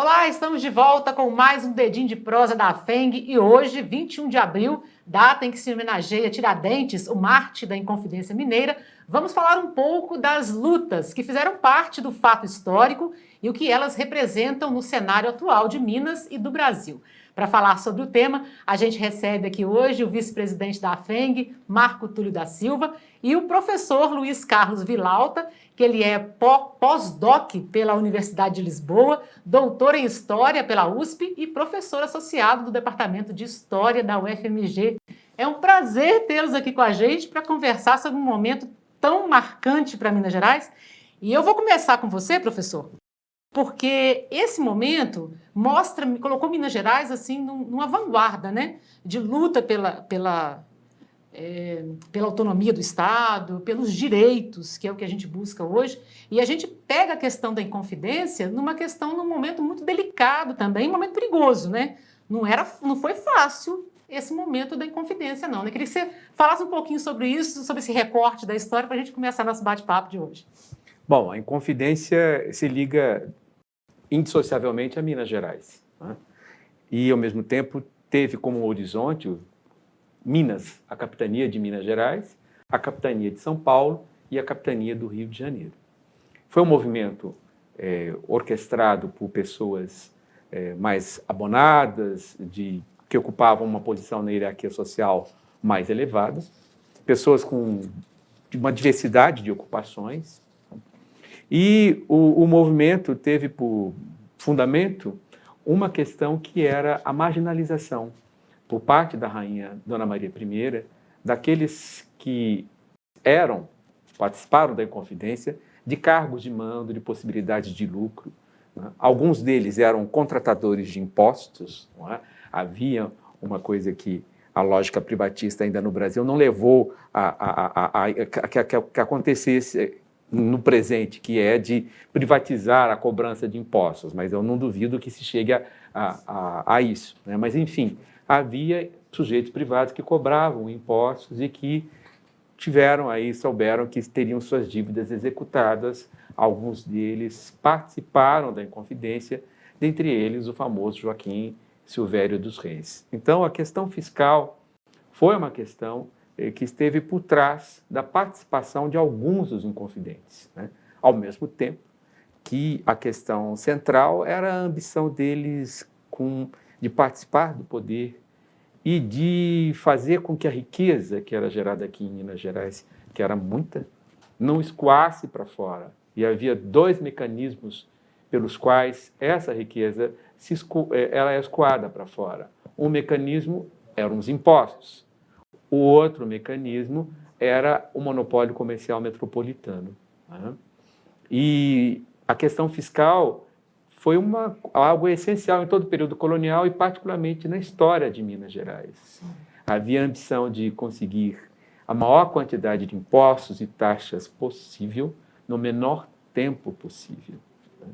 Olá, estamos de volta com mais um Dedinho de Prosa da FENG e hoje, 21 de abril, data em que se homenageia Tiradentes, o Marte da Inconfidência Mineira, vamos falar um pouco das lutas que fizeram parte do fato histórico e o que elas representam no cenário atual de Minas e do Brasil. Para falar sobre o tema, a gente recebe aqui hoje o vice-presidente da FENG, Marco Túlio da Silva, e o professor Luiz Carlos Vilauta, que ele é pós-doc pela Universidade de Lisboa, doutor em História pela USP e professor associado do Departamento de História da UFMG. É um prazer tê-los aqui com a gente para conversar sobre um momento tão marcante para Minas Gerais. E eu vou começar com você, professor, porque esse momento colocou Minas Gerais assim numa vanguarda, né, de luta pela autonomia do Estado, pelos direitos, que é o que a gente busca hoje, e a gente pega a questão da Inconfidência num momento muito delicado também, um momento perigoso, né? Não foi fácil esse momento da Inconfidência, não. Eu queria que você falasse um pouquinho sobre isso, sobre esse recorte da história, para a gente começar nosso bate-papo de hoje. Bom, a Inconfidência se liga indissociavelmente a Minas Gerais, né? E, ao mesmo tempo, teve como horizonte Minas, a capitania de Minas Gerais, a capitania de São Paulo e a capitania do Rio de Janeiro. Foi um movimento orquestrado por pessoas mais abonadas, que ocupavam uma posição na hierarquia social mais elevada, pessoas de uma diversidade de ocupações. E o movimento teve por fundamento uma questão que era a marginalização por parte da rainha Dona Maria I, daqueles que participaram da Inconfidência, de cargos de mando, de possibilidades de lucro, né? Alguns deles eram contratadores de impostos, não é? Havia uma coisa que a lógica privatista ainda no Brasil não levou a que acontecesse no presente, que é de privatizar a cobrança de impostos, mas eu não duvido que se chegue a isso, né? Mas, enfim, havia sujeitos privados que cobravam impostos e que souberam que teriam suas dívidas executadas. Alguns deles participaram da Inconfidência, dentre eles o famoso Joaquim Silvério dos Reis. Então, a questão fiscal foi uma questão que esteve por trás da participação de alguns dos inconfidentes, né? Ao mesmo tempo que a questão central era a ambição deles de participar do poder e de fazer com que a riqueza que era gerada aqui em Minas Gerais, que era muita, não escoasse para fora. E havia dois mecanismos pelos quais essa riqueza ela é escoada para fora. Um mecanismo eram os impostos. O outro mecanismo era o monopólio comercial metropolitano, né? E a questão fiscal foi algo essencial em todo o período colonial e particularmente na história de Minas Gerais. Havia a ambição de conseguir a maior quantidade de impostos e taxas possível no menor tempo possível, né?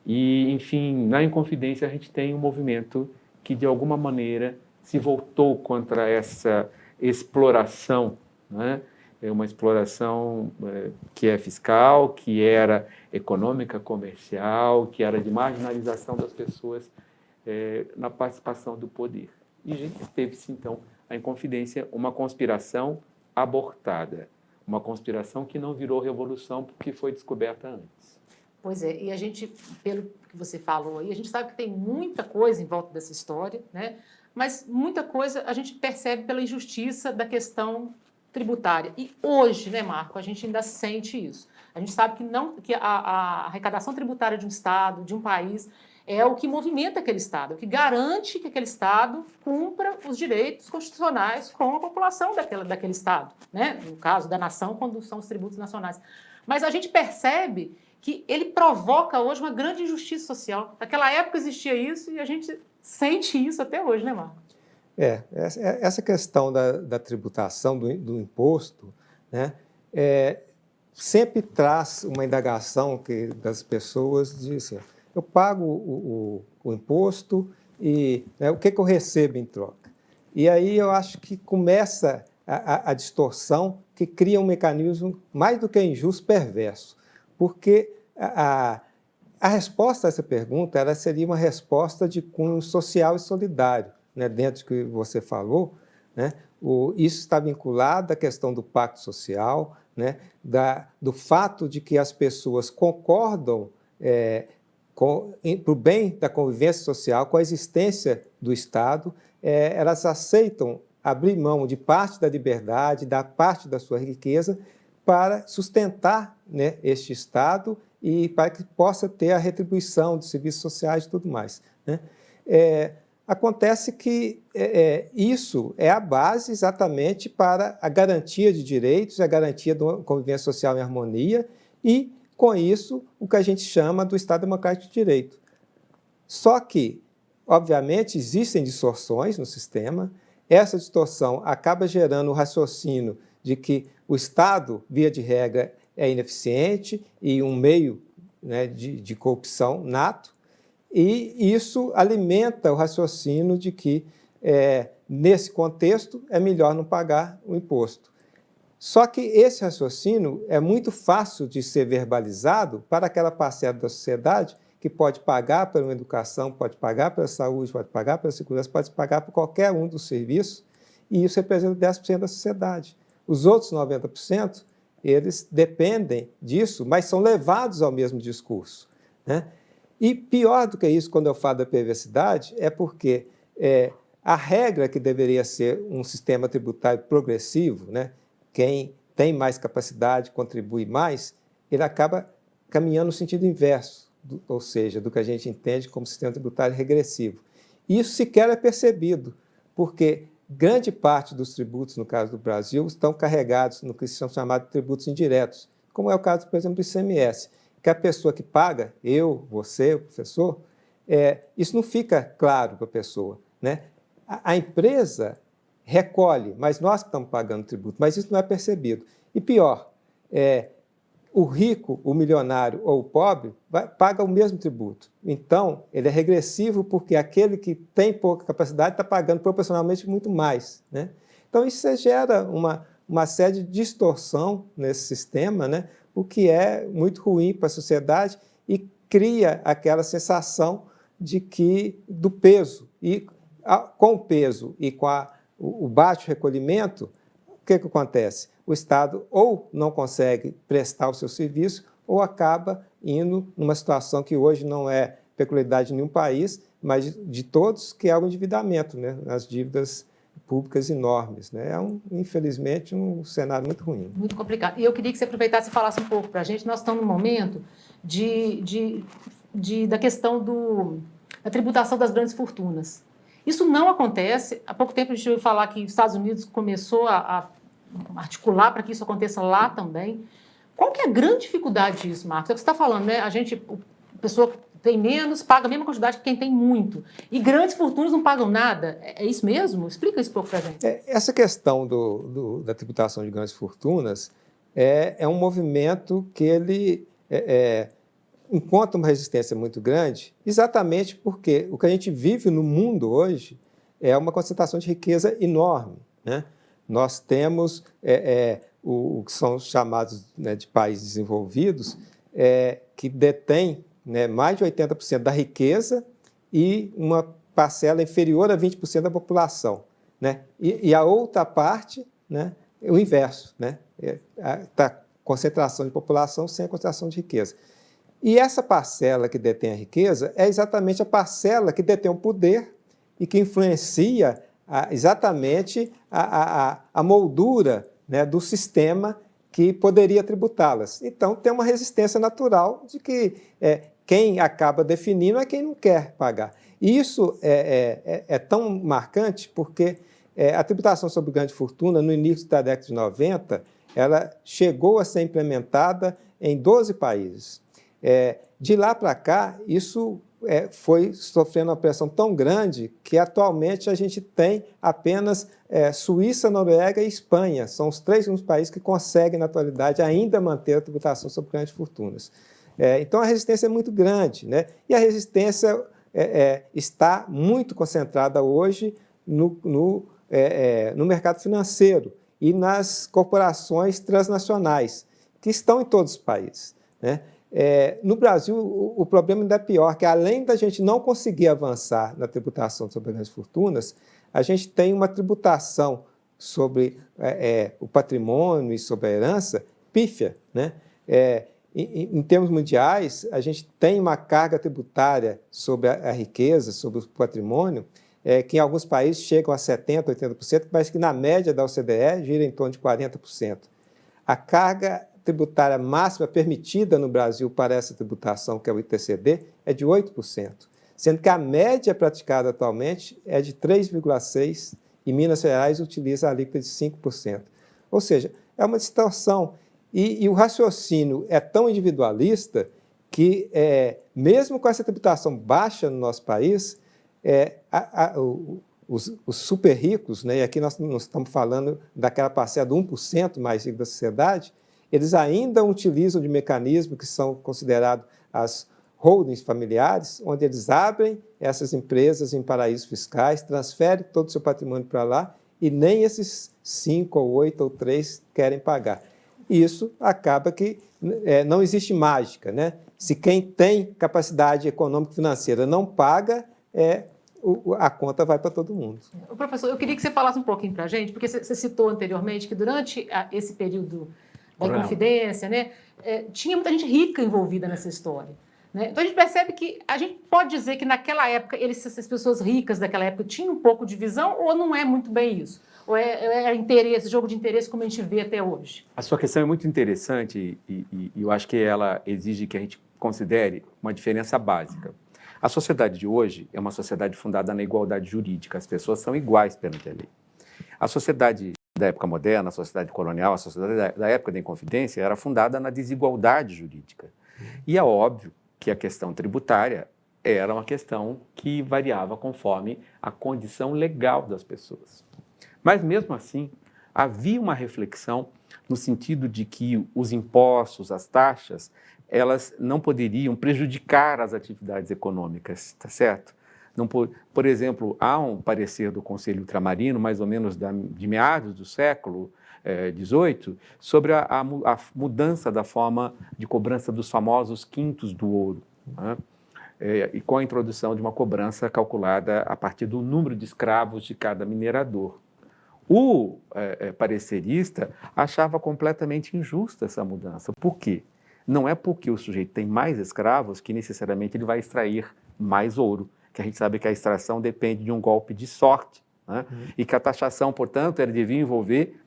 E, enfim, na Inconfidência a gente tem um movimento que, de alguma maneira, se voltou contra essa exploração, né? É uma exploração que é fiscal, que era econômica, comercial, que era de marginalização das pessoas na participação do poder. E teve-se, então, a Inconfidência, uma conspiração abortada, uma conspiração que não virou revolução porque foi descoberta antes. Pois é, e a gente, pelo que você falou aí, a gente sabe que tem muita coisa em volta dessa história, né? Mas muita coisa a gente percebe pela injustiça da questão tributária. E hoje, né, Marco, a gente ainda sente isso. A gente sabe que a arrecadação tributária de um Estado, de um país, é o que movimenta aquele Estado, é o que garante que aquele Estado cumpra os direitos constitucionais com a população daquele Estado, né? No caso da nação, quando são os tributos nacionais. Mas a gente percebe que ele provoca hoje uma grande injustiça social. Naquela época existia isso e a gente sente isso até hoje, né, Marco? Essa questão da tributação, do imposto, né, sempre traz uma indagação das pessoas de assim, eu pago o imposto e, né, o que eu recebo em troca? E aí eu acho que começa a distorção que cria um mecanismo mais do que injusto, perverso, porque a resposta a essa pergunta ela seria uma resposta de cunho social e solidário, né? Dentro do que você falou, né? Isso está vinculado à questão do pacto social, né? Do fato de que as pessoas concordam para o bem da convivência social, com a existência do Estado, elas aceitam abrir mão de parte da liberdade, da parte da sua riqueza, para sustentar, né, este Estado e para que possa ter a retribuição dos serviços sociais e tudo mais, né? Acontece que isso é a base exatamente para a garantia de direitos, a garantia de uma convivência social em harmonia e, com isso, o que a gente chama do Estado Democrático de Direito. Só que, obviamente, existem distorções no sistema, essa distorção acaba gerando o raciocínio de que o Estado, via de regra, é ineficiente e um meio, né, de corrupção nato, e isso alimenta o raciocínio de que, nesse contexto, é melhor não pagar o imposto. Só que esse raciocínio é muito fácil de ser verbalizado para aquela parcela da sociedade que pode pagar por uma educação, pode pagar pela saúde, pode pagar pela segurança, pode pagar por qualquer um dos serviços, e isso representa 10% da sociedade. Os outros 90%, eles dependem disso, mas são levados ao mesmo discurso, né? E pior do que isso, quando eu falo da perversidade, é porque a regra que deveria ser um sistema tributário progressivo, né? Quem tem mais capacidade contribui mais, ele acaba caminhando no sentido inverso, ou seja, do que a gente entende como sistema tributário regressivo. Isso sequer é percebido, porque grande parte dos tributos, no caso do Brasil, estão carregados no que são chamados de tributos indiretos, como é o caso, por exemplo, do ICMS, que a pessoa que paga, eu, você, o professor, isso não fica claro para a pessoa, né? A empresa recolhe, mas nós que estamos pagando tributo, mas isso não é percebido. E pior, o rico, o milionário ou o pobre paga o mesmo tributo. Então, ele é regressivo porque aquele que tem pouca capacidade está pagando proporcionalmente muito mais, né? Então, isso gera uma série de distorção nesse sistema, né? O que é muito ruim para a sociedade e cria aquela sensação de que do peso. E com o peso e com o baixo recolhimento, o que acontece? O Estado ou não consegue prestar o seu serviço ou acaba indo numa situação que hoje não é peculiaridade de nenhum país, mas de todos, que é o endividamento, né? As dívidas públicas enormes, né? Infelizmente, um cenário muito ruim. Muito complicado. E eu queria que você aproveitasse e falasse um pouco para a gente. Nós estamos num momento da questão da tributação das grandes fortunas. Isso não acontece. Há pouco tempo a gente ouviu falar que os Estados Unidos começou a articular para que isso aconteça lá também. Qual que é a grande dificuldade disso, Marcos? É o que você está falando, né? A pessoa tem menos, paga a mesma quantidade que quem tem muito. E grandes fortunas não pagam nada. É isso mesmo? Explica isso um pouco para a gente. Essa questão da tributação de grandes fortunas é um movimento que ele encontra uma resistência muito grande, exatamente porque o que a gente vive no mundo hoje é uma concentração de riqueza enorme, né? Nós temos o que são chamados, né, de países desenvolvidos, que detêm, né, mais de 80% da riqueza e uma parcela inferior a 20% da população, né? E a outra parte, né, é o inverso, né? A concentração de população sem a concentração de riqueza. E essa parcela que detém a riqueza é exatamente a parcela que detém o poder e que influencia exatamente a moldura, né, do sistema que poderia tributá-las. Então, tem uma resistência natural de que quem acaba definindo é quem não quer pagar. E isso é tão marcante porque a tributação sobre grande fortuna, no início da década de 90, ela chegou a ser implementada em 12 países. De lá para cá, isso foi sofrendo uma pressão tão grande que atualmente a gente tem apenas Suíça, Noruega e Espanha. São os 3 únicos países que conseguem, na atualidade, ainda manter a tributação sobre grandes fortunas. Então, a resistência é muito grande, né? E a resistência está muito concentrada hoje no mercado financeiro e nas corporações transnacionais, que estão em todos os países, né? No Brasil, o problema ainda é pior, que além da gente não conseguir avançar na tributação sobre grandes fortunas, a gente tem uma tributação sobre o patrimônio e sobre a herança pífia, né? Em termos mundiais, a gente tem uma carga tributária sobre a riqueza, sobre o patrimônio, que em alguns países chegam a 70%, 80%, mas que na média da OCDE gira em torno de 40%. A carga tributária máxima permitida no Brasil para essa tributação, que é o ITCD, é de 8%, sendo que a média praticada atualmente é de 3,6%, e Minas Gerais utiliza a alíquota de 5%. Ou seja, é uma distorção. E o raciocínio é tão individualista que, mesmo com essa tributação baixa no nosso país, os super ricos, né, e aqui nós estamos falando daquela parcela do 1% mais rico da sociedade, eles ainda utilizam de mecanismos que são considerados as holdings familiares, onde eles abrem essas empresas em paraísos fiscais, transferem todo o seu patrimônio para lá e nem esses 5 ou 8 ou 3 querem pagar. Isso acaba que não existe mágica, né? Se quem tem capacidade econômica e financeira não paga, a conta vai para todo mundo. Professor, eu queria que você falasse um pouquinho para a gente, porque você citou anteriormente que durante esse período da Inconfidência, né, tinha muita gente rica envolvida nessa história. Né? Então a gente percebe que a gente pode dizer que naquela época, essas pessoas ricas daquela época tinham um pouco de visão, ou não é muito bem isso? Ou é interesse, jogo de interesse como a gente vê até hoje? A sua questão é muito interessante e eu acho que ela exige que a gente considere uma diferença básica. A sociedade de hoje é uma sociedade fundada na igualdade jurídica, as pessoas são iguais perante a lei. A sociedade da época moderna, a sociedade colonial, a sociedade da época da Inconfidência era fundada na desigualdade jurídica. E é óbvio que a questão tributária era uma questão que variava conforme a condição legal das pessoas. Mas, mesmo assim, havia uma reflexão no sentido de que os impostos, as taxas, elas não poderiam prejudicar as atividades econômicas, tá certo? Não, por exemplo, há um parecer do Conselho Ultramarino, mais ou menos de meados do século XVIII, sobre a mudança da forma de cobrança dos famosos quintos do ouro, né? E com a introdução de uma cobrança calculada a partir do número de escravos de cada minerador. O parecerista achava completamente injusta essa mudança. Por quê? Não é porque o sujeito tem mais escravos que necessariamente ele vai extrair mais ouro, que a gente sabe que a extração depende de um golpe de sorte, né? E que a taxação, portanto, ela devia envolver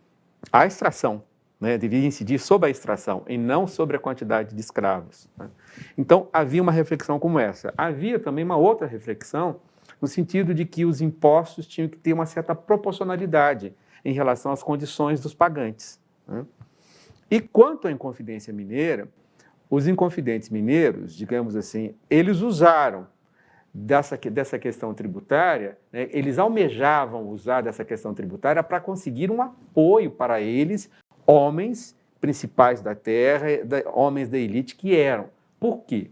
a extração, né? Devia incidir sobre a extração e não sobre a quantidade de escravos, né? Então, havia uma reflexão como essa. Havia também uma outra reflexão no sentido de que os impostos tinham que ter uma certa proporcionalidade em relação às condições dos pagantes, né? E quanto à Inconfidência Mineira, os inconfidentes mineiros, digamos assim, eles usaram dessa questão tributária, né, eles almejavam usar dessa questão tributária para conseguir um apoio para eles, homens principais da terra, homens da elite que eram. Por quê?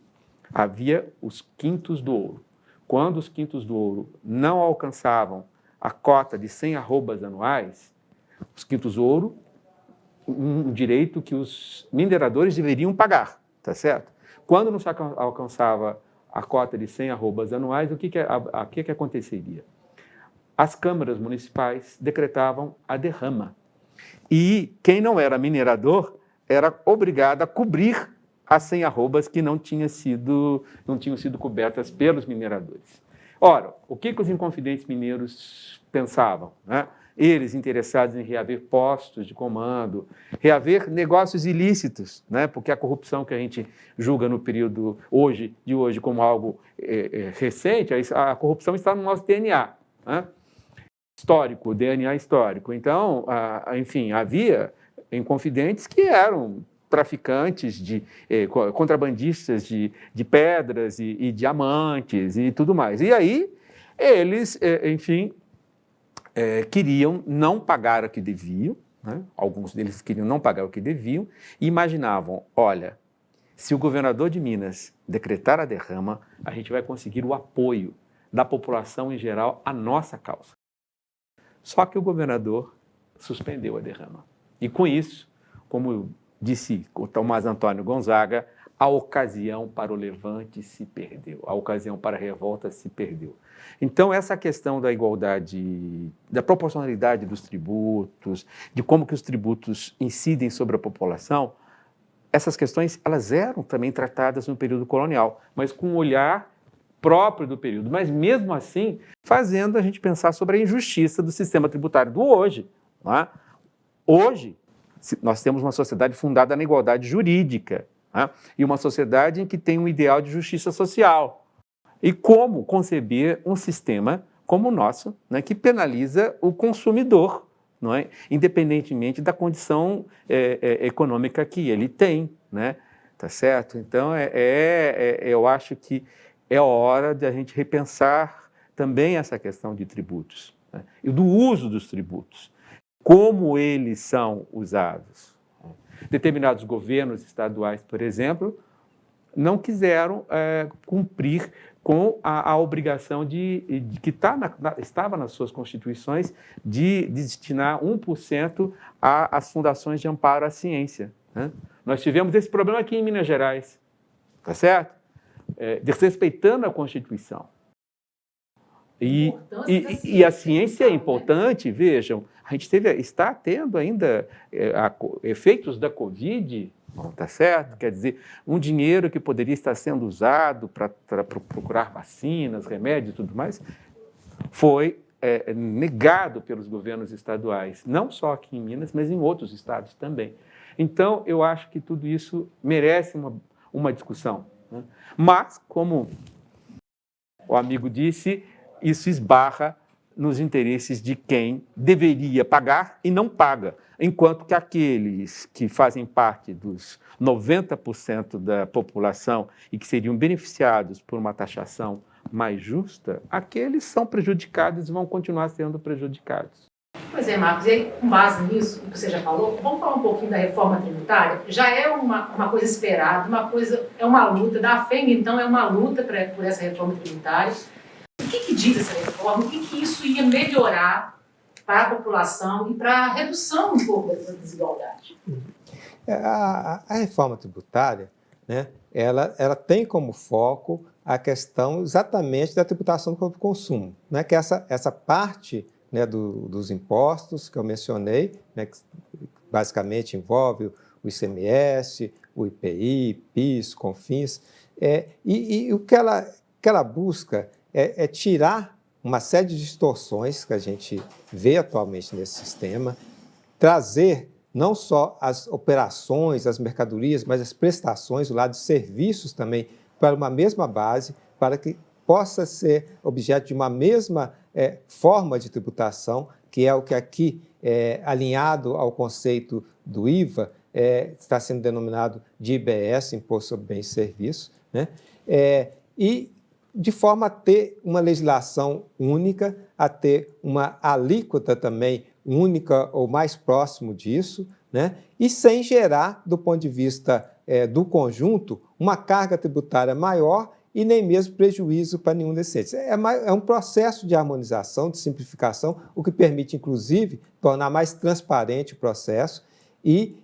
Havia os quintos do ouro. Quando os quintos do ouro não alcançavam a cota de 100 arrobas anuais, os quintos do ouro, um direito que os mineradores deveriam pagar, tá certo? Quando não se alcançava a cota de 100 arrobas anuais, o que aconteceria? As câmaras municipais decretavam a derrama. E quem não era minerador era obrigado a cobrir as 100 arrobas que não tinham sido cobertas pelos mineradores. Ora, o que os inconfidentes mineiros pensavam, né? Eles interessados em reaver postos de comando, reaver negócios ilícitos, né? Porque a corrupção que a gente julga no período de hoje como algo recente, a corrupção está no nosso DNA, né? Histórico, DNA histórico. Então, enfim, havia inconfidentes que eram traficantes, contrabandistas de pedras e diamantes e tudo mais. E aí, eles, enfim, queriam não pagar o que deviam, né? Alguns deles queriam não pagar o que deviam e imaginavam, olha, se o governador de Minas decretar a derrama, a gente vai conseguir o apoio da população em geral à nossa causa. Só que o governador suspendeu a derrama. E com isso, como disse o Tomás Antônio Gonzaga, a ocasião para o levante se perdeu, a ocasião para a revolta se perdeu. Então, essa questão da igualdade, da proporcionalidade dos tributos, de como que os tributos incidem sobre a população, essas questões elas eram também tratadas no período colonial, mas com um olhar próprio do período, mas mesmo assim fazendo a gente pensar sobre a injustiça do sistema tributário do hoje. Não é? Hoje, nós temos uma sociedade fundada na igualdade jurídica, né? E uma sociedade em que tem um ideal de justiça social. E como conceber um sistema como o nosso, né, que penaliza o consumidor, não é? Independentemente da condição econômica que ele tem, né? Tá certo? Então, eu acho que é hora de a gente repensar também essa questão de tributos, né? E do uso dos tributos, como eles são usados. Determinados governos estaduais, por exemplo, não quiseram cumprir com a obrigação de que estava nas suas constituições de destinar 1% às fundações de amparo à ciência, né? Nós tivemos esse problema aqui em Minas Gerais, tá certo? Desrespeitando a Constituição. E a ciência é importante, vejam, a gente está tendo ainda efeitos da Covid, tá certo? Quer dizer, um dinheiro que poderia estar sendo usado para procurar vacinas, remédios e tudo mais, foi negado pelos governos estaduais, não só aqui em Minas, mas em outros estados também. Então, eu acho que tudo isso merece uma discussão, né? Mas, como o amigo disse, isso esbarra nos interesses de quem deveria pagar e não paga, enquanto que aqueles que fazem parte dos 90% da população e que seriam beneficiados por uma taxação mais justa, aqueles são prejudicados e vão continuar sendo prejudicados. Pois é, Marcos, e aí, com base nisso, que você já falou, vamos falar um pouquinho da reforma tributária? Já é uma coisa esperada, é uma luta, da FENG, então, é uma luta por essa reforma tributária. O que diz essa reforma? O que isso ia melhorar para a população e para a redução um pouco dessa desigualdade? A reforma tributária, né, ela tem como foco a questão exatamente da tributação do próprio consumo, né, que é essa parte, né, dos impostos que eu mencionei, né, que basicamente envolve o ICMS, o IPI, PIS, CONFINS, e o que ela busca é tirar uma série de distorções que a gente vê atualmente nesse sistema, trazer não só as operações, as mercadorias, mas as prestações, o lado de serviços também, para uma mesma base, para que possa ser objeto de uma mesma forma de tributação, que é o que aqui, alinhado ao conceito do IVA, está sendo denominado de IBS, Imposto sobre Bens e Serviços, né? E de forma a ter uma legislação única, a ter uma alíquota também única ou mais próximo disso, né? E sem gerar, do ponto de vista do conjunto, uma carga tributária maior e nem mesmo prejuízo para nenhum desses. É um processo de harmonização, de simplificação, o que permite, inclusive, tornar mais transparente o processo e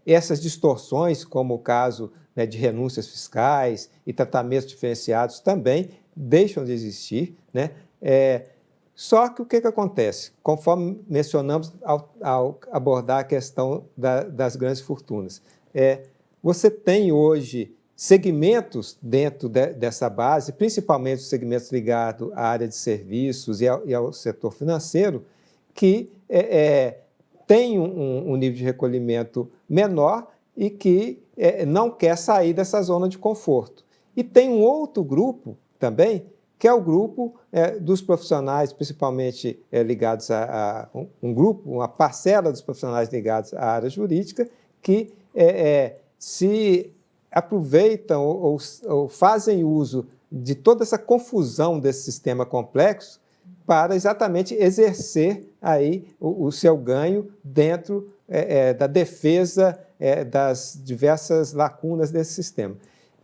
essas distorções, como o caso, né, de renúncias fiscais e tratamentos diferenciados, também deixam de existir, né? Só que o que acontece? Conforme mencionamos ao abordar a questão das grandes fortunas, você tem hoje segmentos dentro dessa base, principalmente os segmentos ligados à área de serviços e ao setor financeiro, que tem um nível de recolhimento menor e que não quer sair dessa zona de conforto. E tem um outro grupo também, que é o grupo dos profissionais, principalmente ligados a uma parcela dos profissionais ligados à área jurídica, que se aproveitam ou fazem uso de toda essa confusão desse sistema complexo para exatamente exercer aí o seu ganho dentro da defesa das diversas lacunas desse sistema.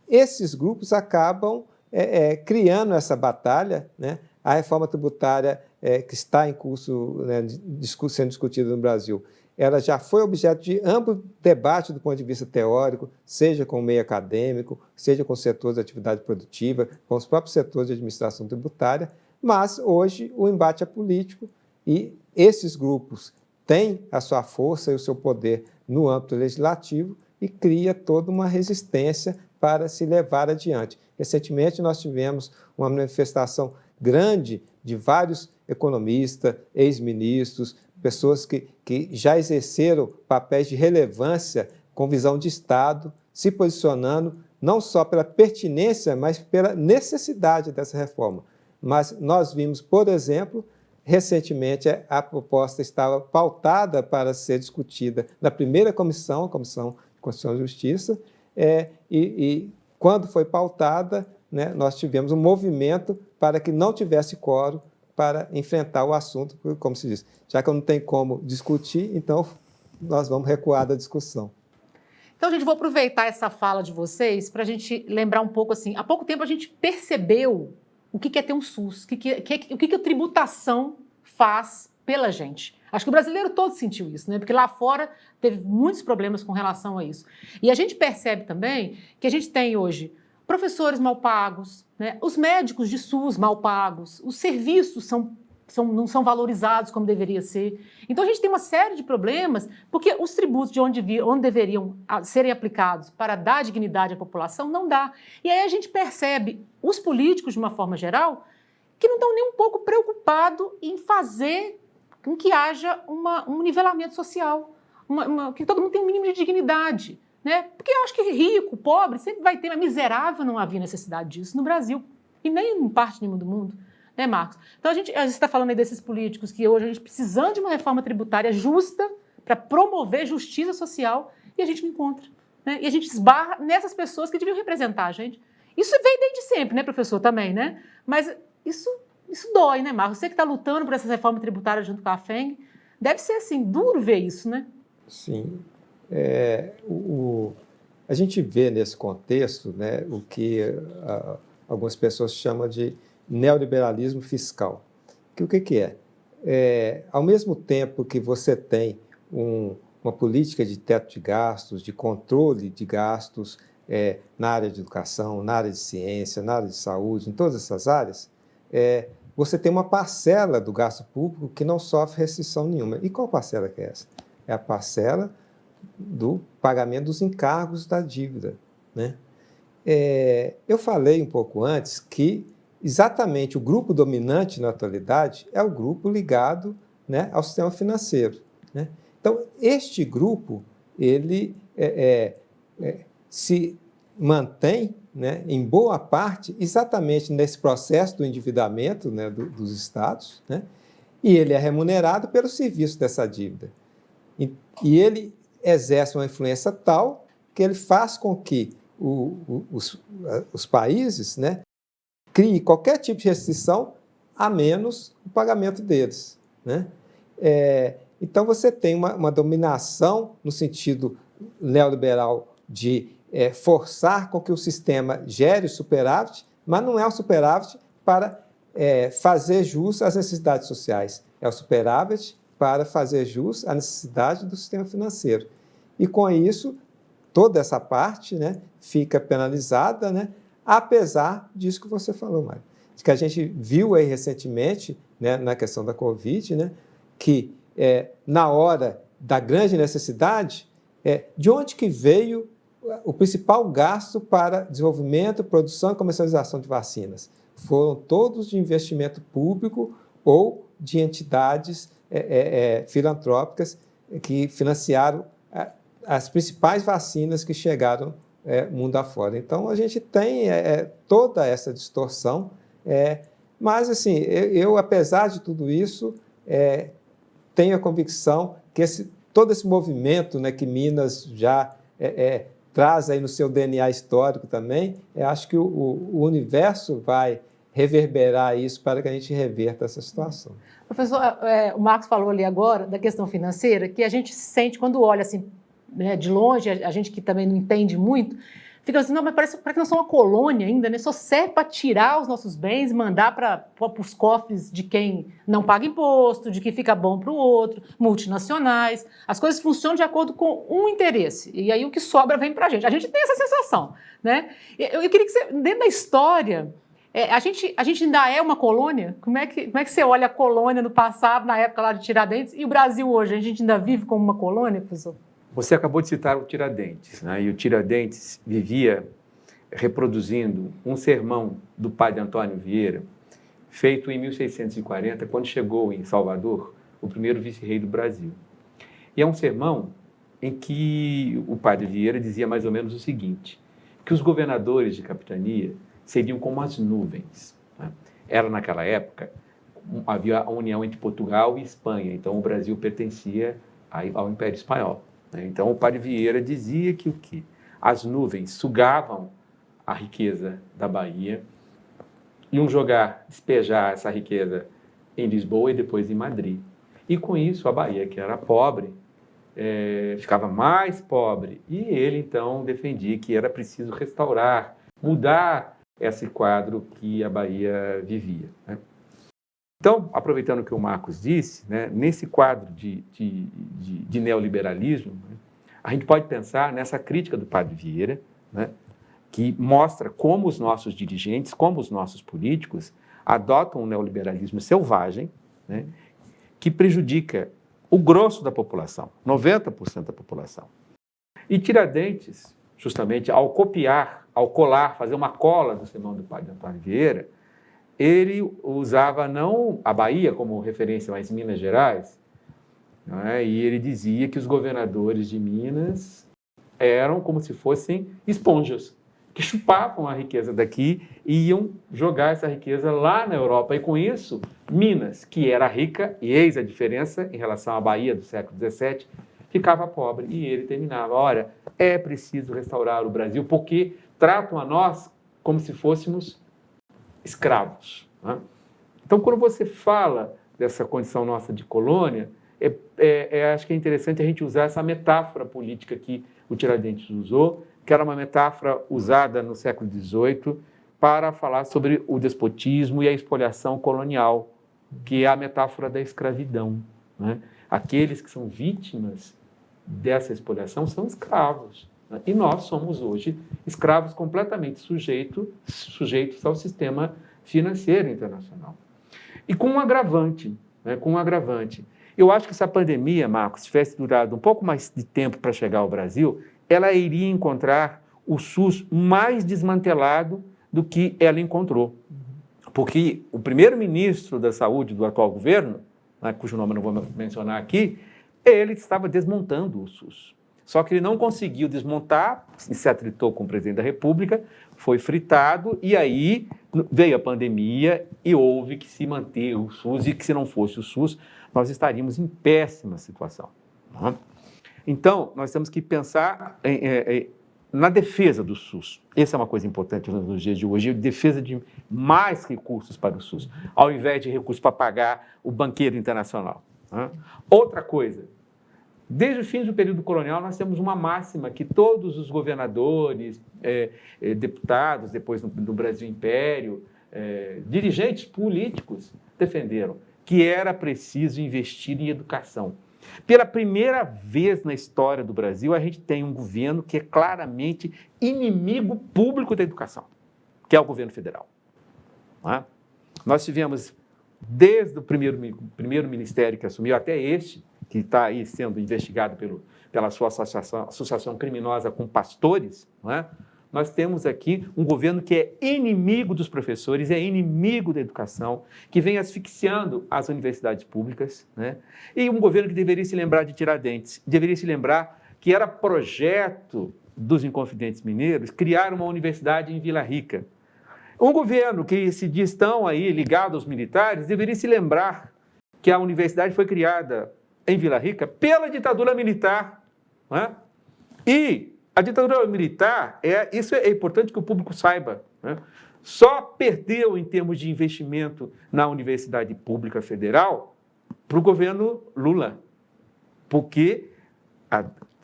Esses grupos acabam criando essa batalha, né? A reforma tributária que está em curso, né, sendo discutida no Brasil, ela já foi objeto de amplo debate do ponto de vista teórico, seja com o meio acadêmico, seja com os setores de atividade produtiva, com os próprios setores de administração tributária, mas hoje o embate é político e esses grupos têm a sua força e o seu poder no âmbito legislativo e cria toda uma resistência para se levar adiante. Recentemente nós tivemos uma manifestação grande de vários economistas, ex-ministros, pessoas que já exerceram papéis de relevância com visão de Estado, se posicionando não só pela pertinência, mas pela necessidade dessa reforma. Mas nós vimos, por exemplo, recentemente a proposta estava pautada para ser discutida na primeira comissão, a Comissão de Constituição e Justiça, e quando foi pautada, né, nós tivemos um movimento para que não tivesse quórum para enfrentar o assunto, como se diz, já que não tem como discutir, então nós vamos recuar da discussão. Então, gente, vou aproveitar essa fala de vocês para a gente lembrar um pouco assim, há pouco tempo a gente percebeu o que é ter um SUS, o que a tributação faz pela gente. Acho que o brasileiro todo sentiu isso, né? Porque lá fora teve muitos problemas com relação a isso. E a gente percebe também que a gente tem hoje professores mal pagos, né? Os médicos de SUS mal pagos, os serviços não são valorizados como deveria ser. Então a gente tem uma série de problemas, porque os tributos de onde deveriam serem aplicados para dar dignidade à população não dá. E aí a gente percebe os políticos, de uma forma geral, que não estão nem um pouco preocupados em fazer com que haja um nivelamento social, que todo mundo tenha um mínimo de dignidade. Né? Porque eu acho que rico, pobre, sempre vai ter, mas miserável não havia necessidade disso no Brasil, e nem em parte nenhuma do mundo, né, Marcos? Então a gente está falando aí desses políticos que hoje a gente precisando de uma reforma tributária justa para promover justiça social, e a gente não encontra. Né? E a gente esbarra nessas pessoas que deviam representar a gente. Isso veio desde sempre, né, professor, também, né? Mas isso dói, né, Marcos? Você que está lutando por essa reforma tributária junto com a FENG, deve ser, assim, duro ver isso, né? Sim. A gente vê nesse contexto, né, o que algumas pessoas chamam de neoliberalismo fiscal. O que é? Ao mesmo tempo que você tem uma política de teto de gastos, de controle de gastos na área de educação, na área de ciência, na área de saúde, em todas essas áreas, você tem uma parcela do gasto público que não sofre restrição nenhuma. E qual parcela que é essa? É a parcela do pagamento dos encargos da dívida. Né? Eu falei um pouco antes que exatamente o grupo dominante na atualidade é o grupo ligado, né, ao sistema financeiro. Né? Então, este grupo ele se mantém, né, em boa parte exatamente nesse processo do endividamento, né, dos estados, né, e ele é remunerado pelo serviço dessa dívida. E ele exerce uma influência tal que ele faz com que os países, né, criem qualquer tipo de restrição a menos o pagamento deles. Né? Então, você tem uma dominação no sentido neoliberal de forçar com que o sistema gere superávit, mas não é o superávit para fazer jus às necessidades sociais, é o superávit para fazer jus à necessidade do sistema financeiro. E, com isso, toda essa parte, né, fica penalizada, né, apesar disso que você falou, Mário, que a gente viu aí recentemente, né, na questão da Covid, né, que na hora da grande necessidade, de onde que veio o principal gasto para desenvolvimento, produção e comercialização de vacinas? Foram todos de investimento público ou de entidades filantrópicas que financiaram as principais vacinas que chegaram mundo afora. Então, a gente tem toda essa distorção, mas, assim, eu, apesar de tudo isso, tenho a convicção que todo esse movimento, né, que Minas já traz aí no seu DNA histórico também, acho que o universo vai reverberar isso para que a gente reverta essa situação. Professor, o Marcos falou ali agora da questão financeira, que a gente sente quando olha assim, né, de longe, a gente que também não entende muito, fica assim, não, mas parece que nós somos uma colônia ainda, né? Só serve para tirar os nossos bens e mandar para os cofres de quem não paga imposto, de quem fica bom para o outro, multinacionais. As coisas funcionam de acordo com um interesse. E aí o que sobra vem para a gente. A gente tem essa sensação, né? Eu queria que você, dentro da história, a gente ainda é uma colônia? Como é que você olha a colônia no passado, na época lá de Tiradentes, e o Brasil hoje? A gente ainda vive como uma colônia, professor? Você acabou de citar o Tiradentes, né? E o Tiradentes vivia reproduzindo um sermão do padre Antônio Vieira, feito em 1640, quando chegou em Salvador o primeiro vice-rei do Brasil. E é um sermão em que o padre Vieira dizia mais ou menos o seguinte, que os governadores de capitania seriam como as nuvens, né? Era, naquela época, havia a união entre Portugal e Espanha, então o Brasil pertencia ao Império Espanhol. Então, o padre Vieira dizia que o quê? As nuvens sugavam a riqueza da Bahia, iam despejar essa riqueza em Lisboa e depois em Madrid. E, com isso, a Bahia, que era pobre, ficava mais pobre. E ele, então, defendia que era preciso restaurar, mudar esse quadro que a Bahia vivia, né? Então, aproveitando o que o Marcos disse, né, nesse quadro de neoliberalismo, né, a gente pode pensar nessa crítica do padre Vieira, né, que mostra como os nossos dirigentes, como os nossos políticos adotam um neoliberalismo selvagem, né, que prejudica o grosso da população, 90% da população. E Tiradentes, justamente, ao colar, fazer uma cola do sermão do padre Antônio Vieira, ele usava não a Bahia como referência, mas Minas Gerais, né? E ele dizia que os governadores de Minas eram como se fossem esponjas, que chupavam a riqueza daqui e iam jogar essa riqueza lá na Europa. E com isso, Minas, que era rica, e eis a diferença em relação à Bahia do século XVII, ficava pobre. E ele terminava, olha, é preciso restaurar o Brasil, porque tratam a nós como se fôssemos escravos, né? Então, quando você fala dessa condição nossa de colônia, acho que é interessante a gente usar essa metáfora política que o Tiradentes usou, que era uma metáfora usada no século XVIII para falar sobre o despotismo e a expoliação colonial, que é a metáfora da escravidão, né? Aqueles que são vítimas dessa expoliação são escravos, né? E nós somos hoje escravos completamente sujeitos ao sistema financeiro internacional. E com um agravante, né? Com um agravante. Eu acho que se a pandemia, Marcos, tivesse durado um pouco mais de tempo para chegar ao Brasil, ela iria encontrar o SUS mais desmantelado do que ela encontrou. Porque o primeiro-ministro da Saúde do atual governo, né, cujo nome eu não vou mencionar aqui, ele estava desmontando o SUS. Só que ele não conseguiu desmontar, se atritou com o presidente da República, foi fritado, e aí veio a pandemia e houve que se manter o SUS, e que se não fosse o SUS, nós estaríamos em péssima situação. Então, nós temos que pensar na defesa do SUS. Essa é uma coisa importante nos dias de hoje, a defesa de mais recursos para o SUS, ao invés de recursos para pagar o banqueiro internacional. Outra coisa, desde o fim do período colonial, nós temos uma máxima que todos os governadores, deputados, depois no Brasil Império, dirigentes políticos defenderam, que era preciso investir em educação. Pela primeira vez na história do Brasil, a gente tem um governo que é claramente inimigo público da educação, que é o governo federal. Nós tivemos, desde o primeiro ministério que assumiu até este, que está aí sendo investigado pela sua associação criminosa com pastores, nós temos aqui um governo que é inimigo dos professores, é inimigo da educação, que vem asfixiando as universidades públicas, né? E um governo que deveria se lembrar de Tiradentes, deveria se lembrar que era projeto dos Inconfidentes Mineiros criar uma universidade em Vila Rica. Um governo que se diz tão aí ligado aos militares deveria se lembrar que a universidade foi criada em Vila Rica pela ditadura militar, né? E a ditadura militar, isso é importante que o público saiba, né? Só perdeu em termos de investimento na Universidade Pública Federal para o governo Lula, porque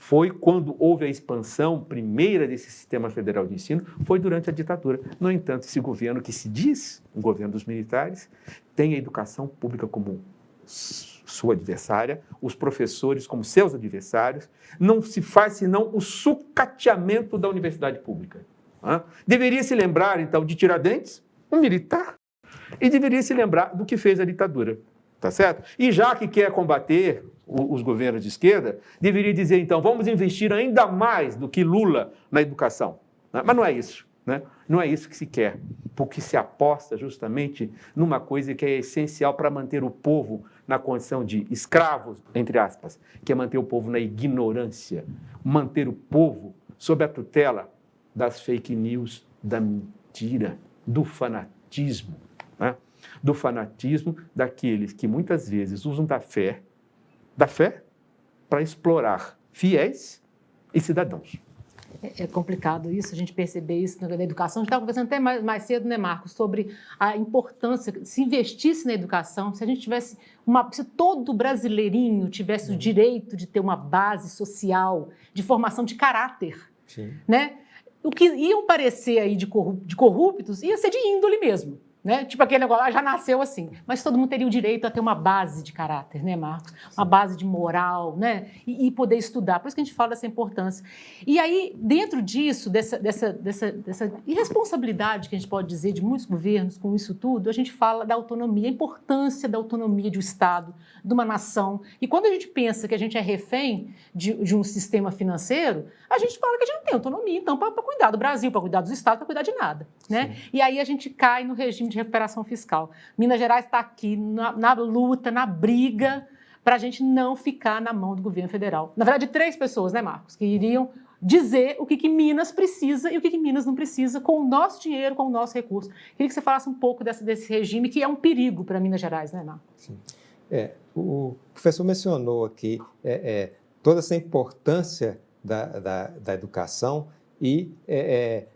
foi quando houve a expansão primeira desse sistema federal de ensino, foi durante a ditadura. No entanto, esse governo que se diz um governo dos militares, tem a educação pública como sua adversária, os professores como seus adversários, não se faz senão o sucateamento da universidade pública. Deveria se lembrar, então, de Tiradentes, um militar, e deveria se lembrar do que fez a ditadura, tá certo? E já que quer combater os governos de esquerda, deveria dizer, então, vamos investir ainda mais do que Lula na educação. Mas não é isso, né? Não é isso que se quer, porque se aposta justamente numa coisa que é essencial para manter o povo na condição de escravos, entre aspas, que é manter o povo na ignorância, manter o povo sob a tutela das fake news, da mentira, do fanatismo, né? Do fanatismo daqueles que muitas vezes usam da fé para explorar fiéis e cidadãos. É complicado isso, a gente perceber isso na educação. A gente estava conversando até mais cedo, né, Marcos, sobre a importância, se investisse na educação, se a gente tivesse se todo brasileirinho tivesse o direito de ter uma base social, de formação de caráter, sim, né? O que iam parecer aí de corruptos ia ser de índole mesmo. Né? Tipo aquele negócio, já nasceu assim. Mas todo mundo teria o direito a ter uma base de caráter, né, Marcos? Uma base de moral, né? E poder estudar. Por isso que a gente fala dessa importância. E aí, dentro disso, dessa irresponsabilidade que a gente pode dizer de muitos governos com isso tudo, a gente fala da autonomia, a importância da autonomia de um Estado, de uma nação. E quando a gente pensa que a gente é refém de um sistema financeiro, a gente fala que a gente não tem autonomia, então, para cuidar do Brasil, para cuidar dos Estados, para cuidar de nada. Né? E aí a gente cai no regime de recuperação fiscal. Minas Gerais está aqui na luta, na briga, para a gente não ficar na mão do governo federal. Na verdade, 3 pessoas, né, Marcos, que iriam dizer o que Minas precisa e o que Minas não precisa com o nosso dinheiro, com o nosso recurso. Queria que você falasse um pouco desse regime, que é um perigo para Minas Gerais, né, Marcos? Sim. O professor mencionou aqui toda essa importância da educação e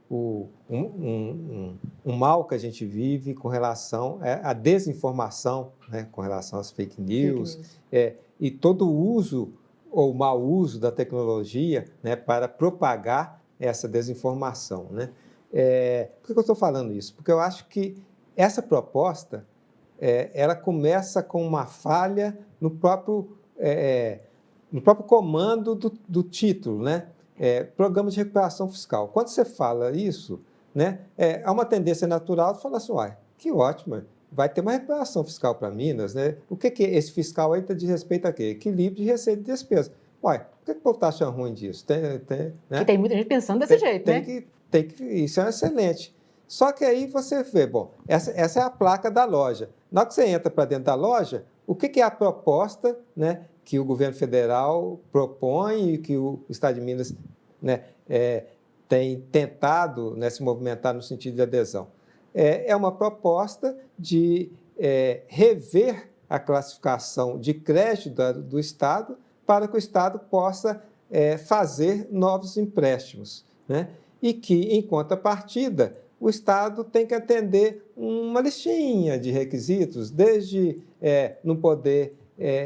um mal que a gente vive com relação à desinformação, né, com relação às fake news, e todo o uso ou mau uso da tecnologia, né, para propagar essa desinformação. Né? Por que eu estou falando isso? Porque eu acho que essa proposta ela começa com uma falha no próprio comando do título, né? Programa de recuperação fiscal. Quando você fala isso, né, há uma tendência natural de falar assim, que ótimo, vai ter uma recuperação fiscal para Minas, né? O que esse fiscal aí diz respeito a quê? Equilíbrio de receita e despesa. Por que o povo está achando ruim disso? Né? Tem muita gente pensando desse jeito, né? Isso é excelente. Só que aí você vê, essa é a placa da loja. Na hora que você entra para dentro da loja, o que é a proposta, né, que o governo federal propõe e que o Estado de Minas, né, tem tentado, né, se movimentar no sentido de adesão? É uma proposta de rever a classificação de crédito do Estado para que o Estado possa fazer novos empréstimos, né? E que, em contrapartida, o Estado tem que atender uma listinha de requisitos, desde não poder,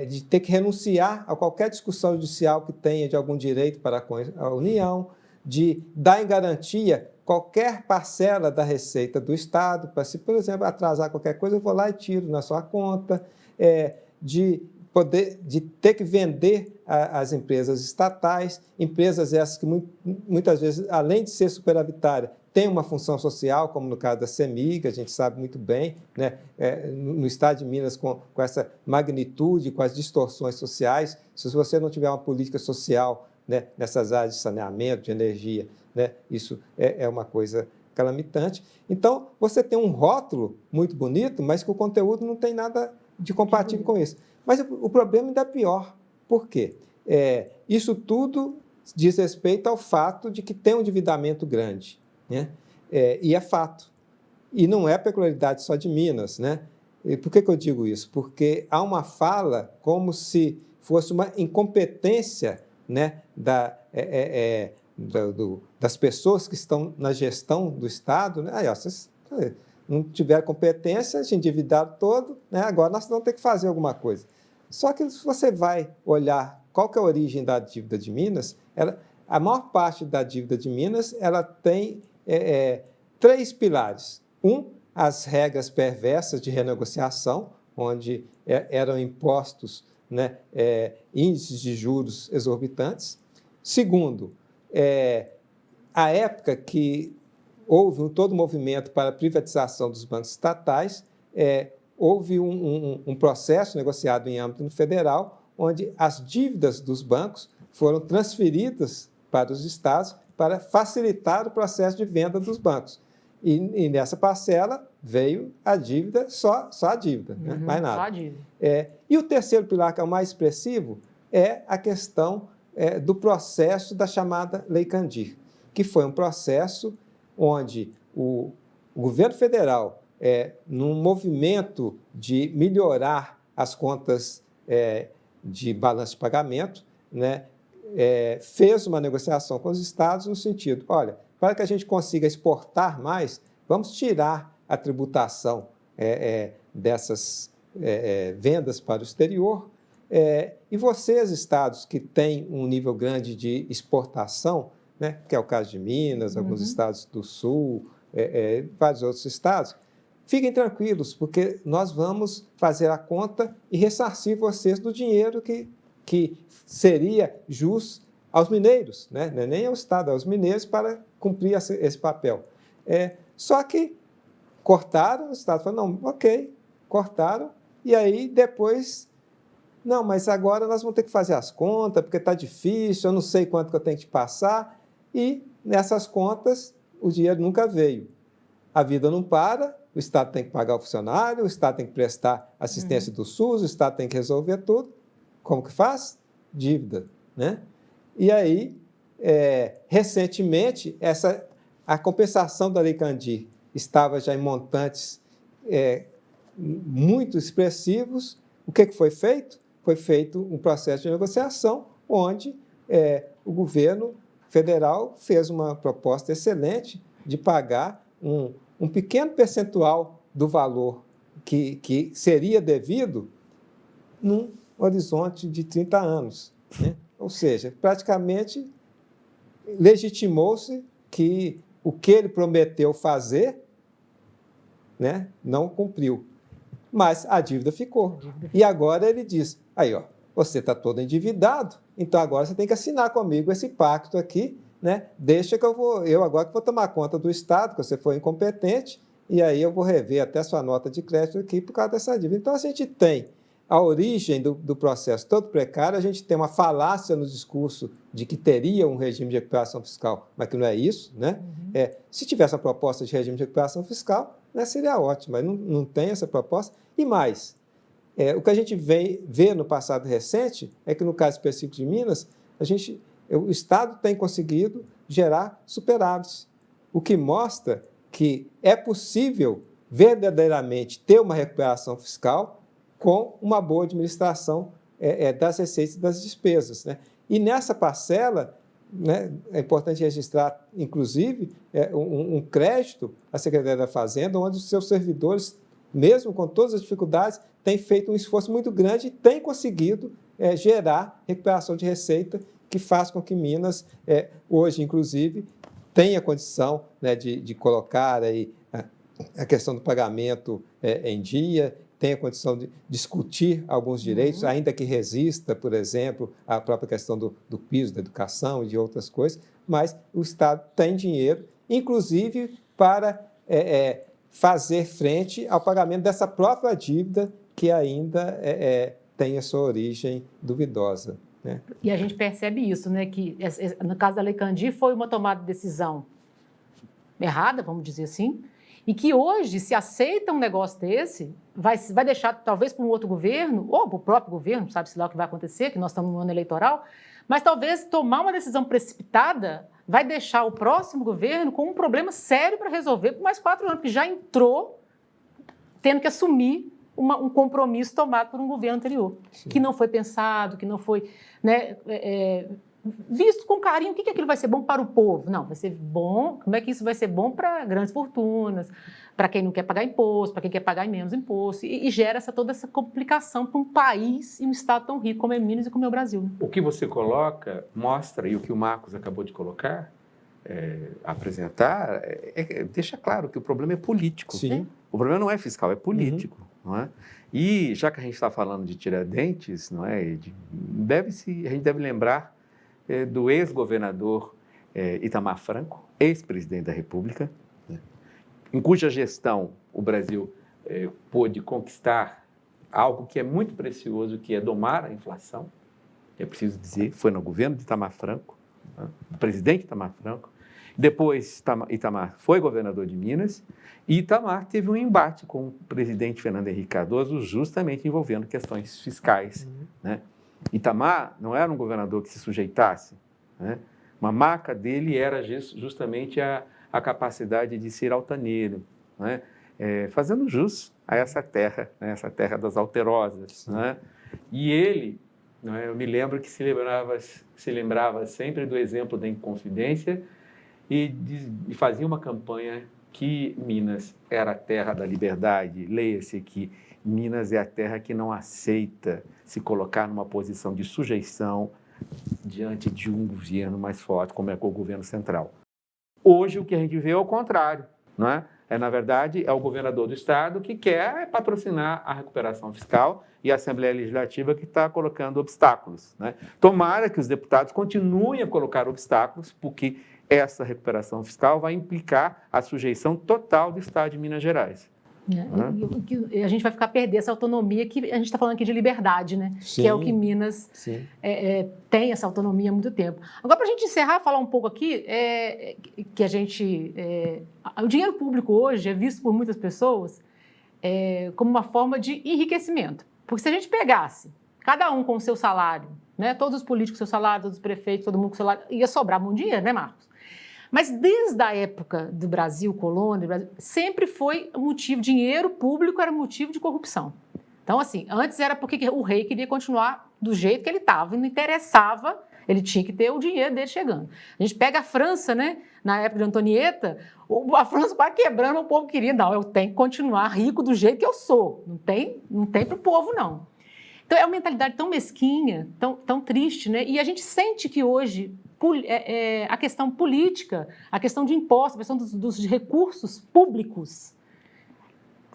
de ter que renunciar a qualquer discussão judicial que tenha de algum direito para a União, de dar em garantia qualquer parcela da receita do Estado, para se, por exemplo, atrasar qualquer coisa, eu vou lá e tiro na sua conta, de ter que vender as empresas estatais, empresas essas que muitas vezes, além de ser superavitária, tem uma função social, como no caso da CEMIG, a gente sabe muito bem, né? No Estado de Minas, com essa magnitude, com as distorções sociais, se você não tiver uma política social, né, nessas áreas de saneamento, de energia, né, isso é uma coisa calamitante. Então, você tem um rótulo muito bonito, mas que o conteúdo não tem nada de compatível com isso. Mas o problema ainda é pior. Por quê? Isso tudo diz respeito ao fato de que tem um endividamento grande, né? E é fato. E não é peculiaridade só de Minas, né? E por que eu digo isso? Porque há uma fala como se fosse uma incompetência, né, das pessoas que estão na gestão do Estado, né? Aí, vocês não tiveram competência, se endividaram todo, né? Agora nós vamos ter que fazer alguma coisa. Só que se você vai olhar qual que é a origem da dívida de Minas, A maior parte da dívida de Minas ela tem 3 pilares. As regras perversas de renegociação, onde eram impostos, né, índices de juros exorbitantes. Segundo, a época que houve todo o movimento para a privatização dos bancos estatais, houve um processo negociado em âmbito federal, onde as dívidas dos bancos foram transferidas para os estados para facilitar o processo de venda dos bancos. E nessa parcela veio a dívida, só a dívida, né? Mais nada. Só a dívida. E o terceiro pilar, que é o mais expressivo, é a questão do processo da chamada Lei Candir, que foi um processo onde o governo federal, num movimento de melhorar as contas de balanço de pagamento, né, fez uma negociação com os estados no sentido, olha, para que a gente consiga exportar mais, vamos tirar a tributação dessas vendas para o exterior, e vocês, estados que têm um nível grande de exportação, né, que é o caso de Minas, alguns estados do Sul, vários outros estados, fiquem tranquilos, porque nós vamos fazer a conta e ressarcir vocês do dinheiro que seria justo aos mineiros, né? Não é nem ao Estado, aos mineiros, para cumprir esse papel. Só que cortaram, o Estado falou, não, ok, cortaram, e aí depois, não, mas agora nós vamos ter que fazer as contas, porque está difícil, eu não sei quanto que eu tenho que te passar, e nessas contas o dinheiro nunca veio. A vida não para, o Estado tem que pagar o funcionário, o Estado tem que prestar assistência do SUS, o Estado tem que resolver tudo. Como que faz? Dívida, né? E aí, recentemente, a compensação da Lei Candir estava já em montantes muito expressivos. O que foi feito? Foi feito um processo de negociação onde o governo federal fez uma proposta excelente de pagar um pequeno percentual do valor que seria devido num horizonte de 30 anos. Né? Ou seja, praticamente legitimou-se que o que ele prometeu fazer, né, não cumpriu. Mas a dívida ficou. E agora ele diz, aí, ó, você está todo endividado, então agora você tem que assinar comigo esse pacto aqui, né? Deixa que eu agora que vou tomar conta do Estado, que você foi incompetente, e aí eu vou rever até sua nota de crédito aqui por causa dessa dívida. Então, a gente tem a origem do processo todo precário, a gente tem uma falácia no discurso de que teria um regime de recuperação fiscal, mas que não é isso, né? Se tivesse a proposta de regime de recuperação fiscal, né, seria ótimo, mas não tem essa proposta. E mais, o que a gente vê no passado recente é que, no caso específico de Minas, o Estado tem conseguido gerar superávites, o que mostra que é possível verdadeiramente ter uma recuperação fiscal com uma boa administração das receitas e das despesas, né? E nessa parcela, né, é importante registrar, inclusive, um crédito à Secretaria da Fazenda, onde os seus servidores, mesmo com todas as dificuldades, têm feito um esforço muito grande e têm conseguido gerar recuperação de receita, que faz com que Minas, hoje, inclusive, tenha condição, né, de colocar aí a questão do pagamento em dia, tem a condição de discutir alguns direitos, ainda que resista, por exemplo, à própria questão do piso da educação e de outras coisas, mas o Estado tem dinheiro, inclusive para fazer frente ao pagamento dessa própria dívida que ainda tem a sua origem duvidosa, né? E a gente percebe isso, né? Que no caso da Lei Candir foi uma tomada de decisão errada, vamos dizer assim, e que hoje, se aceita um negócio desse, vai deixar talvez para um outro governo, ou para o próprio governo, sabe-se lá o que vai acontecer, que nós estamos no ano eleitoral, mas talvez tomar uma decisão precipitada vai deixar o próximo governo com um problema sério para resolver por mais 4 anos, porque já entrou tendo que assumir um compromisso tomado por um governo anterior, que não foi pensado, que não foi, né, visto com carinho, o que aquilo vai ser bom para o povo? Não, vai ser bom, como é que isso vai ser bom para grandes fortunas, para quem não quer pagar imposto, para quem quer pagar menos imposto, e gera toda essa complicação para um país e um estado tão rico como é Minas e como é o Brasil. Né? O que você coloca, mostra, e o que o Marcos acabou de colocar, apresentar, deixa claro que o problema é político. Sim. O problema não é fiscal, é político. Não é? E já que a gente está falando de Tiradentes, não é? A gente deve lembrar do ex-governador Itamar Franco, ex-presidente da República, né? Em cuja gestão o Brasil pôde conquistar algo que é muito precioso, que é domar a inflação. É preciso dizer, foi no governo de Itamar Franco, né? O presidente Itamar Franco. Depois, Itamar foi governador de Minas e Itamar teve um embate com o presidente Fernando Henrique Cardoso, justamente envolvendo questões fiscais. Né? Itamar não era um governador que se sujeitasse. Né? Uma marca dele era justamente a capacidade de ser altaneiro, né? Fazendo jus a essa terra, né? Essa terra das alterosas. Né? E ele, né, eu me lembro que se lembrava sempre do exemplo da Inconfidência e fazia uma campanha que Minas era a terra da liberdade. Leia-se que Minas é a terra que não aceita se colocar numa posição de sujeição diante de um governo mais forte, como é o governo central. Hoje, o que a gente vê é o contrário. Não é? Na verdade, é o governador do estado que quer patrocinar a recuperação fiscal e a Assembleia Legislativa que está colocando obstáculos. Né? Tomara que os deputados continuem a colocar obstáculos, porque essa recuperação fiscal vai implicar a sujeição total do Estado de Minas Gerais. E a gente vai ficar a perder essa autonomia que a gente está falando aqui de liberdade, né? Sim, que é o que Minas tem essa autonomia há muito tempo. Agora, para a gente encerrar, falar um pouco aqui, que a gente... o dinheiro público hoje é visto por muitas pessoas como uma forma de enriquecimento. Porque se a gente pegasse cada um com o seu salário, né? Todos os políticos com o seu salário, todos os prefeitos, todo mundo com o seu salário, ia sobrar muito dinheiro, né, Marcos? Mas desde a época do Brasil, colônia, sempre foi motivo, dinheiro público era motivo de corrupção. Então, assim, antes era porque o rei queria continuar do jeito que ele estava, e não interessava, ele tinha que ter o dinheiro dele chegando. A gente pega a França, né? Na época de Antonieta, a França quase quebrando, o povo queria, não, eu tenho que continuar rico do jeito que eu sou, não tem para o povo, não. Então, é uma mentalidade tão mesquinha, tão triste, né? E a gente sente que hoje a questão política, a questão de impostos, a questão dos recursos públicos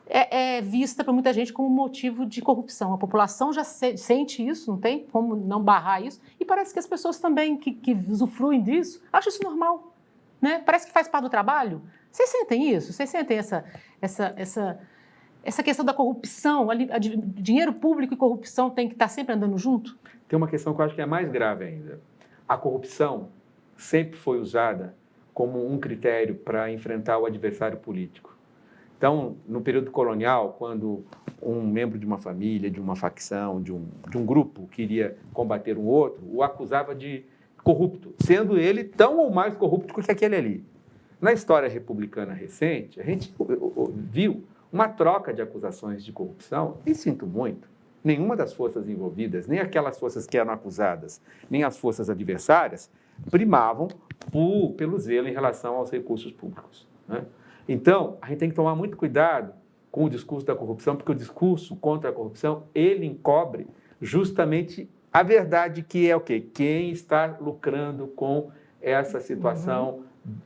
é vista por muita gente como motivo de corrupção. A população já sente isso, não tem como não barrar isso, e parece que as pessoas também que usufruem disso acham isso normal. Né? Parece que faz parte do trabalho. Vocês sentem isso? Vocês sentem essa questão da corrupção? Dinheiro público e corrupção tem que estar sempre andando junto? Tem uma questão que eu acho que é mais grave ainda. A corrupção sempre foi usada como um critério para enfrentar o adversário político. Então, no período colonial, quando um membro de uma família, de uma facção, de um grupo queria combater um outro, o acusava de corrupto, sendo ele tão ou mais corrupto que aquele ali. Na história republicana recente, a gente viu uma troca de acusações de corrupção, e sinto muito, nenhuma das forças envolvidas, nem aquelas forças que eram acusadas, nem as forças adversárias, primavam pelo zelo em relação aos recursos públicos. Né? Então, a gente tem que tomar muito cuidado com o discurso da corrupção, porque o discurso contra a corrupção, ele encobre justamente a verdade, que é o quê? Quem está lucrando com essa situação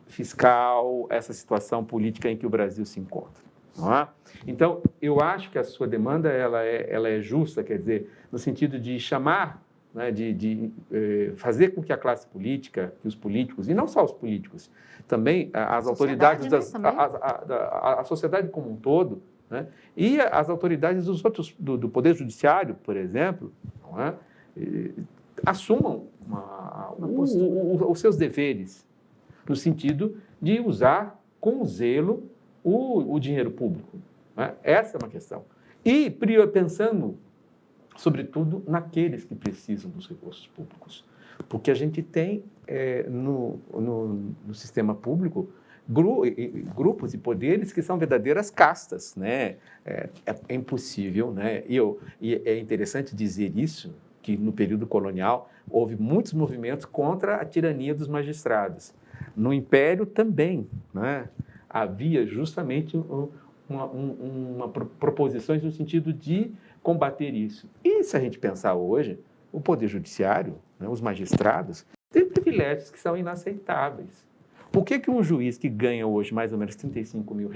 fiscal, essa situação política em que o Brasil se encontra. Não é? Então, eu acho que a sua demanda ela é justa, quer dizer, no sentido de chamar, né, de fazer com que a classe política, que os políticos, e não só os políticos, também as autoridades, a sociedade como um todo, né, e as autoridades dos outros, do Poder Judiciário, por exemplo, não é? Assumam os seus deveres, no sentido de usar com zelo o dinheiro público. Né? Essa é uma questão. E pensando, sobretudo, naqueles que precisam dos recursos públicos. Porque a gente tem no sistema público grupos e poderes que são verdadeiras castas. Né? É impossível, né? E é interessante dizer isso, que no período colonial houve muitos movimentos contra a tirania dos magistrados. No Império também, né? Havia justamente proposições no sentido de combater isso. E se a gente pensar hoje, o Poder Judiciário, né, os magistrados, têm privilégios que são inaceitáveis. Por que um juiz que ganha hoje mais ou menos R$35 mil,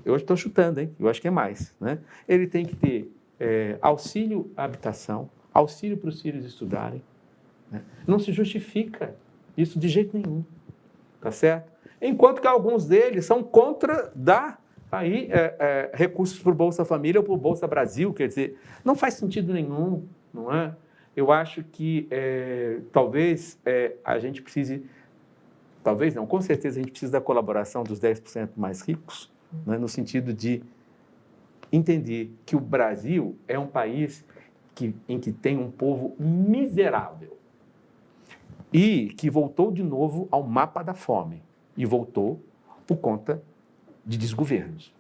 eu estou chutando, hein? Eu acho que é mais, né? Ele tem que ter auxílio à habitação, auxílio para os filhos estudarem, né? Não se justifica isso de jeito nenhum, tá certo? Enquanto que alguns deles são contra dar aí, recursos para o Bolsa Família ou para o Bolsa Brasil, quer dizer, não faz sentido nenhum, não é? Eu acho que talvez a gente precise, talvez não, com certeza a gente precisa da colaboração dos 10% mais ricos, né, no sentido de entender que o Brasil é um país em que tem um povo miserável e que voltou de novo ao mapa da fome e voltou por conta de desgovernos.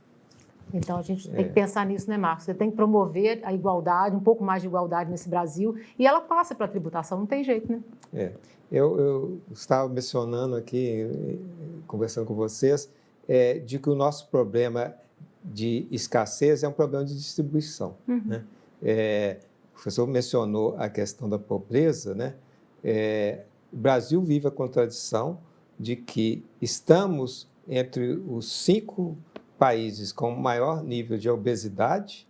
Então, a gente tem que pensar nisso, né, Marcos? Você tem que promover a igualdade, um pouco mais de igualdade nesse Brasil, e ela passa pela tributação, não tem jeito, né? Eu estava mencionando aqui, conversando com vocês, de que o nosso problema de escassez é um problema de distribuição. Né? O professor mencionou a questão da pobreza, né? O Brasil vive a contradição de que estamos entre os 5 países com maior nível de obesidade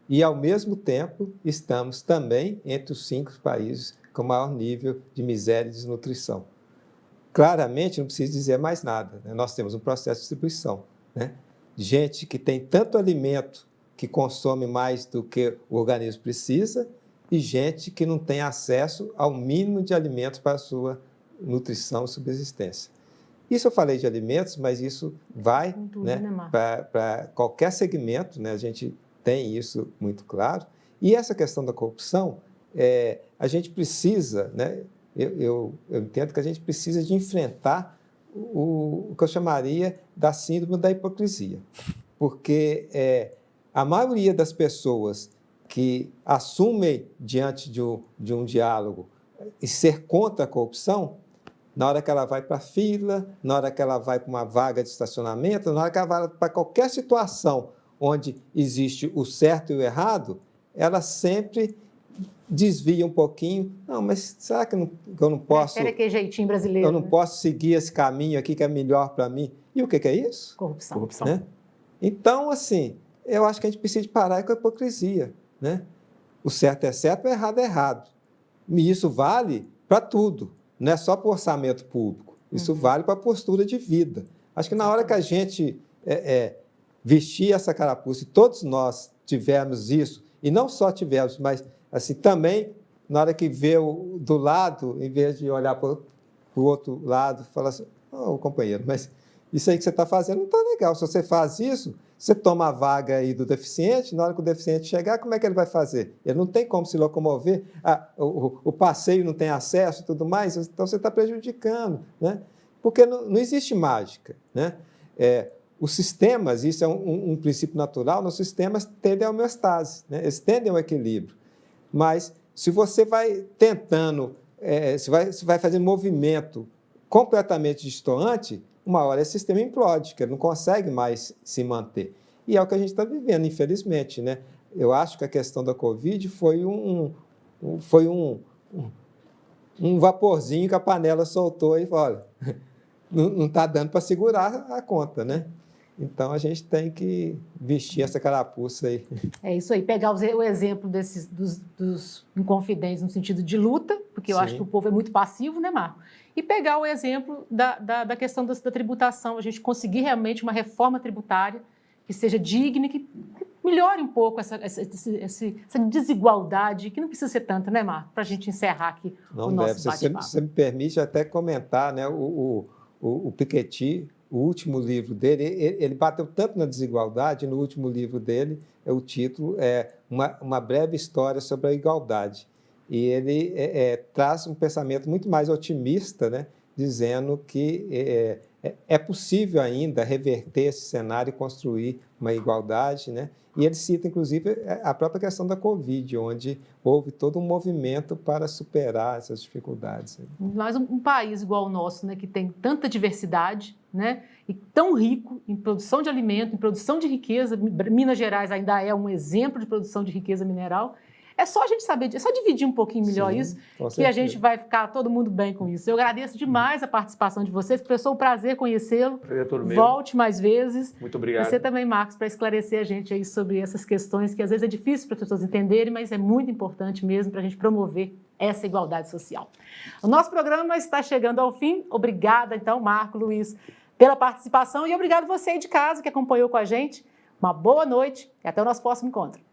e, ao mesmo tempo, estamos também entre os 5 países com maior nível de miséria e desnutrição. Claramente, não preciso dizer mais nada, né? Nós temos um processo de distribuição, né? Gente que tem tanto alimento que consome mais do que o organismo precisa e gente que não tem acesso ao mínimo de alimentos para a sua nutrição e subsistência. Isso eu falei de alimentos, mas isso vai, né, para qualquer segmento, né? A gente tem isso muito claro. E essa questão da corrupção, a gente precisa, né, eu entendo que a gente precisa de enfrentar o que eu chamaria da síndrome da hipocrisia. Porque a maioria das pessoas que assumem diante de um diálogo e ser contra a corrupção, na hora que ela vai para a fila, na hora que ela vai para uma vaga de estacionamento, na hora que ela vai para qualquer situação onde existe o certo e o errado, ela sempre desvia um pouquinho. Não, mas será que eu não posso... Pera que jeitinho brasileiro. Eu não posso seguir esse caminho aqui que é melhor para mim. E o que é isso? Corrupção. Né? Então, assim, eu acho que a gente precisa de parar com a hipocrisia. Né? O certo é certo, o errado é errado. E isso vale para tudo. Não é só para o orçamento público, isso vale para a postura de vida. Acho que na hora que a gente vestir essa carapuça, e todos nós tivermos isso, e não só tivermos, mas assim, também, na hora que vê do lado, em vez de olhar para o outro lado, falar assim, companheiro, mas isso aí que você está fazendo não está legal. Se você faz isso, você toma a vaga aí do deficiente, na hora que o deficiente chegar, como é que ele vai fazer? Ele não tem como se locomover, o passeio não tem acesso e tudo mais, então você está prejudicando, né? Porque não existe mágica, né? Os sistemas, isso é um princípio natural, os sistemas tendem à homeostase, né? Eles tendem ao equilíbrio. Mas se você vai tentando, se vai fazendo movimento completamente distoante, uma hora esse sistema implode, que ele não consegue mais se manter. E é o que a gente está vivendo, infelizmente, né? Eu acho que a questão da Covid foi um vaporzinho que a panela soltou e falou, olha, não está dando para segurar a conta, né? Então, a gente tem que vestir essa carapuça aí. É isso aí, pegar o exemplo dos inconfidentes no sentido de luta, porque eu acho que o povo é muito passivo, né, Marco? E pegar o exemplo da questão da tributação, a gente conseguir realmente uma reforma tributária que seja digna, que melhore um pouco essa desigualdade, que não precisa ser tanta, né, Marco? Para a gente encerrar aqui o nosso bate-papo. Você me permite até comentar, né, o Piketty, o último livro dele, ele bateu tanto na desigualdade, no último livro dele, o título é Uma breve história sobre a igualdade. E ele traz um pensamento muito mais otimista, né, dizendo que é possível ainda reverter esse cenário e construir uma igualdade, né? E ele cita, inclusive, a própria questão da Covid, onde houve todo um movimento para superar essas dificuldades. Nós, um país igual o nosso, né, que tem tanta diversidade, né, e tão rico em produção de alimento, em produção de riqueza, Minas Gerais ainda é um exemplo de produção de riqueza mineral. É só a gente saber, é só dividir um pouquinho melhor isso, que a gente vai ficar todo mundo bem com isso. Eu agradeço demais a participação de vocês, professor, um prazer conhecê-lo. Volte mais vezes. Muito obrigado. Você também, Marcos, para esclarecer a gente aí sobre essas questões que às vezes é difícil para as pessoas entenderem, mas é muito importante mesmo para a gente promover essa igualdade social. O nosso programa está chegando ao fim. Obrigada, então, Marco, Luiz, pela participação e obrigado você aí de casa que acompanhou com a gente. Uma boa noite e até o nosso próximo encontro.